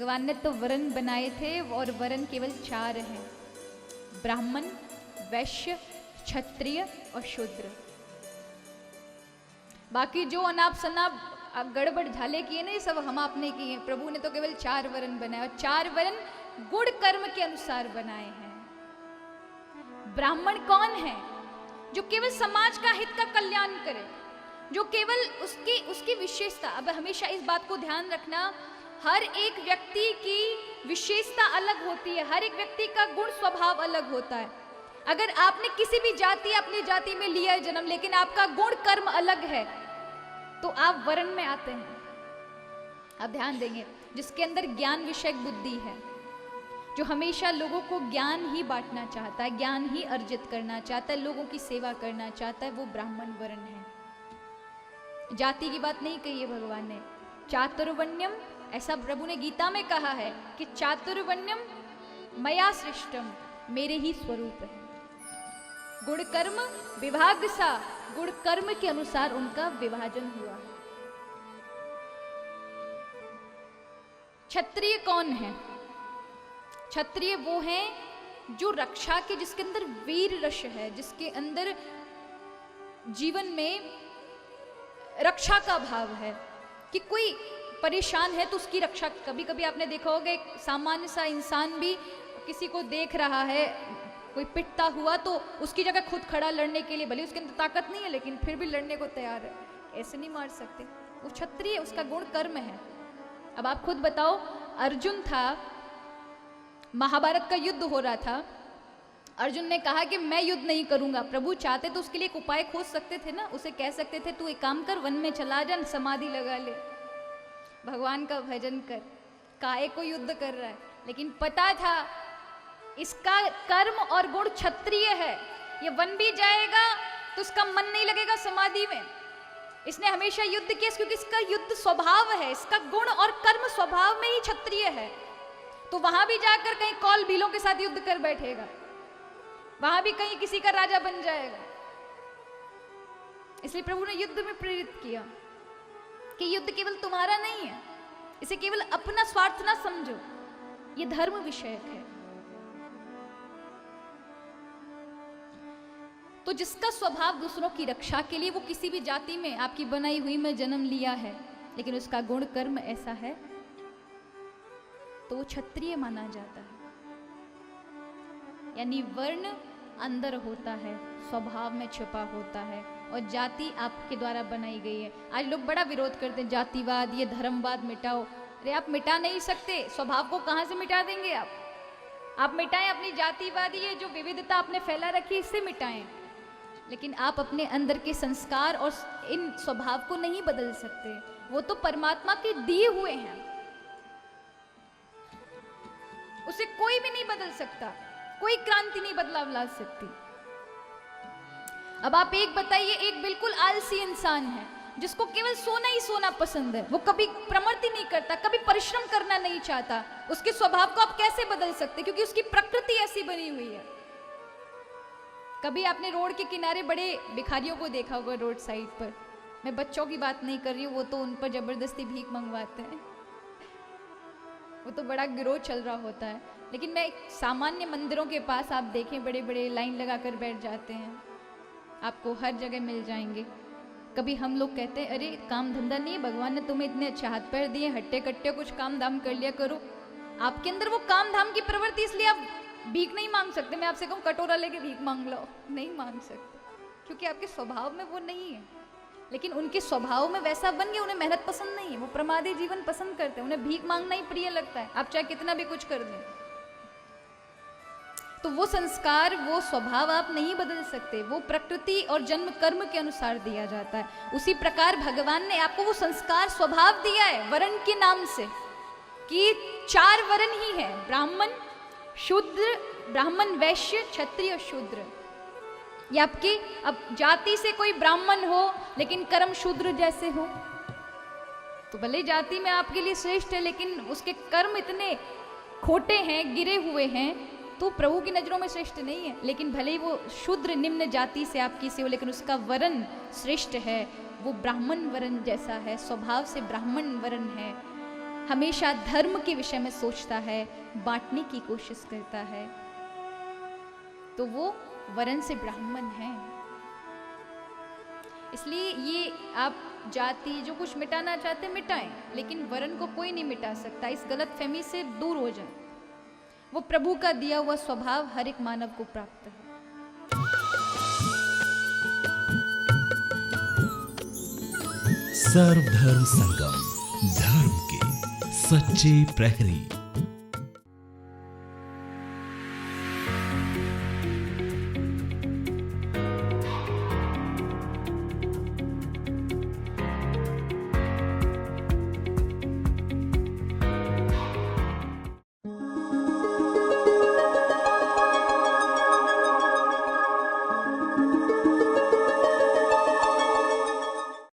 भगवान ने तो वर्ण बनाए थे और वर्ण केवल 4 हैं, ब्राह्मण, वैश्य, क्षत्रिय और शूद्र। बाकी जो अनाप शनाप गड़बड़ झाले किए ना, ये सब हम आपने किए। प्रभु ने तो केवल 4 वर्ण बनाए और 4 वर्ण गुण कर्म के अनुसार बनाए हैं। ब्राह्मण कौन है? जो केवल समाज का हित का कल्याण करे, जो केवल उसकी विशेषता। अब हमेशा इस बात को ध्यान रखना, हर एक व्यक्ति की विशेषता अलग होती है, हर एक व्यक्ति का गुण स्वभाव अलग होता है। अगर आपने किसी भी जाति अपनी जाति में लिया है जन्म, लेकिन आपका गुण कर्म अलग है, तो आप वर्ण में आते हैं। अब ध्यान देंगे, जिसके अंदर ज्ञान विषयक बुद्धि है, जो हमेशा लोगों को ज्ञान ही बांटना चाहता है, ज्ञान ही अर्जित करना चाहता है, लोगों की सेवा करना चाहता है, वो ब्राह्मण वर्ण है। जाति की बात नहीं कही है भगवान ने। चातुर्वर्ण्यम, ऐसा प्रभु ने गीता में कहा है कि चातुर्वर्ण्यम मया सृष्टम, मेरे ही स्वरूप है। गुण कर्म विभाग सा, गुण कर्म के अनुसार उनका विभाजन हुआ। क्षत्रिय कौन है? क्षत्रिय वो हैं जो रक्षा के, जिसके अंदर वीर रस है, जिसके अंदर जीवन में रक्षा का भाव है कि कोई परेशान है तो उसकी रक्षा। कभी कभी आपने देखा होगा, एक सामान्य सा इंसान भी किसी को देख रहा है, कोई पिटता हुआ, तो उसकी जगह खुद खड़ा लड़ने के लिए, भले उसके अंदर ताकत नहीं है लेकिन फिर भी लड़ने को तैयार है। ऐसे नहीं मार सकते, वो क्षत्रिय, उसका गुण कर्म है। अब आप खुद बताओ, अर्जुन था, महाभारत का युद्ध हो रहा था, अर्जुन ने कहा कि मैं युद्ध नहीं करूंगा। प्रभु चाहते तो उसके लिए एक उपाय खोज सकते थे ना, उसे कह सकते थे तू एक काम कर, वन में चला जा, समाधि लगा ले, भगवान का भजन कर, काहे को युद्ध कर रहा है। लेकिन पता था इसका कर्म और गुण क्षत्रिय है, ये वन भी जाएगा तो उसका मन नहीं लगेगा समाधि में। इसने हमेशा युद्ध किया क्योंकि इसका युद्ध स्वभाव है, इसका गुण और कर्म स्वभाव में ही क्षत्रिय है। तो वहां भी जाकर कहीं कौल भीलों के साथ युद्ध कर बैठेगा, वहां भी कहीं किसी का राजा बन जाएगा। इसलिए प्रभु ने युद्ध में प्रेरित किया कि युद्ध केवल तुम्हारा नहीं है, इसे केवल अपना स्वार्थ ना समझो, ये धर्म विषयक है। तो जिसका स्वभाव दूसरों की रक्षा के लिए, वो किसी भी जाति में आपकी बनाई हुई में जन्म लिया है, लेकिन उसका गुण कर्म ऐसा है, तो वो क्षत्रिय माना जाता है। यानी वर्ण अंदर होता है, स्वभाव में छिपा होता है, और जाति आपके द्वारा बनाई गई है। आज लोग बड़ा विरोध करते हैं, जातिवाद, ये धर्मवाद मिटाओ। अरे आप मिटा नहीं सकते, स्वभाव को कहाँ से मिटा देंगे आप मिटाएं अपनी जातिवाद, ये जो विविधता आपने फैला रखी, इससे मिटाएं, लेकिन आप अपने अंदर के संस्कार और इन स्वभाव को नहीं बदल सकते। वो तो परमात्मा के दिए हुए हैं, उसे कोई भी नहीं बदल सकता, कोई क्रांति नहीं बदलाव ला सकती। अब आप एक बताइए, एक बिल्कुल आलसी इंसान है जिसको केवल सोना ही सोना पसंद है, वो कभी प्रमृति नहीं करता, कभी परिश्रम करना नहीं चाहता, उसके स्वभाव को आप कैसे बदल सकते? क्योंकि उसकी प्रकृति ऐसी बनी हुई है। कभी आपने रोड के किनारे बड़े भिखारियों को देखा होगा रोड साइड पर, मैं बच्चों की बात नहीं कर रही हूँ, वो तो उन पर जबरदस्ती भीख मंगवाते हैं, वो तो बड़ा गिरोह चल रहा होता है। लेकिन मैं सामान्य मंदिरों के पास आप देखें, बड़े बड़े लाइन लगाकर बैठ जाते हैं, आपको हर जगह मिल जाएंगे। कभी हम लोग कहते हैं अरे काम धंधा नहीं है, भगवान ने तुम्हें इतने अच्छे हाथ पैर दिए, हट्टे कट्टे कुछ काम धाम कर लिया करो। आपके अंदर वो काम धाम की प्रवृत्ति, इसलिए आप भीख नहीं मांग सकते। मैं आपसे कहूँ कटोरा लेके भीख मांग लो, नहीं मांग सकते, क्योंकि आपके स्वभाव में वो नहीं है। लेकिन उनके स्वभाव में वैसा बन गया, उन्हें मेहनत पसंद नहीं है, वो प्रमादी जीवन पसंद करते हैं, उन्हें भीख मांगना ही प्रिय लगता है, आप चाहे कितना भी कुछ कर दें। तो वो संस्कार, वो स्वभाव आप नहीं बदल सकते, वो प्रकृति और जन्म कर्म के अनुसार दिया जाता है। उसी प्रकार भगवान ने आपको वो संस्कार स्वभाव दिया है वर्ण के नाम से, कि 4 वर्ण ही है, ब्राह्मण, शूद्र, ब्राह्मण, वैश्य, क्षत्रिय और शूद्र। ये आपकी, अब जाति से कोई ब्राह्मण हो लेकिन कर्म शूद्र जैसे हो, तो भले जाति में आपके लिए श्रेष्ठ है, लेकिन उसके कर्म इतने खोटे हैं, गिरे हुए हैं, तो प्रभु की नजरों में श्रेष्ठ नहीं है। लेकिन भले ही वो शूद्र निम्न जाति से आपकी से हो, लेकिन उसका वर्ण श्रेष्ठ है, वो ब्राह्मण वर्ण जैसा है, स्वभाव से ब्राह्मण वर्ण है। हमेशा धर्म के विषय में सोचता है, बांटने की कोशिश करता है, तो वो वर्ण से ब्राह्मण है। इसलिए ये आप जाति जो कुछ मिटाना चाहते मिटाएं, लेकिन वर्ण को कोई नहीं मिटा सकता। इस गलतफहमी से दूर हो जाएं। वो प्रभु का दिया हुआ स्वभाव हर एक मानव को प्राप्त है। सर्वधर्म संगम, धर्म के सच्चे प्रहरी।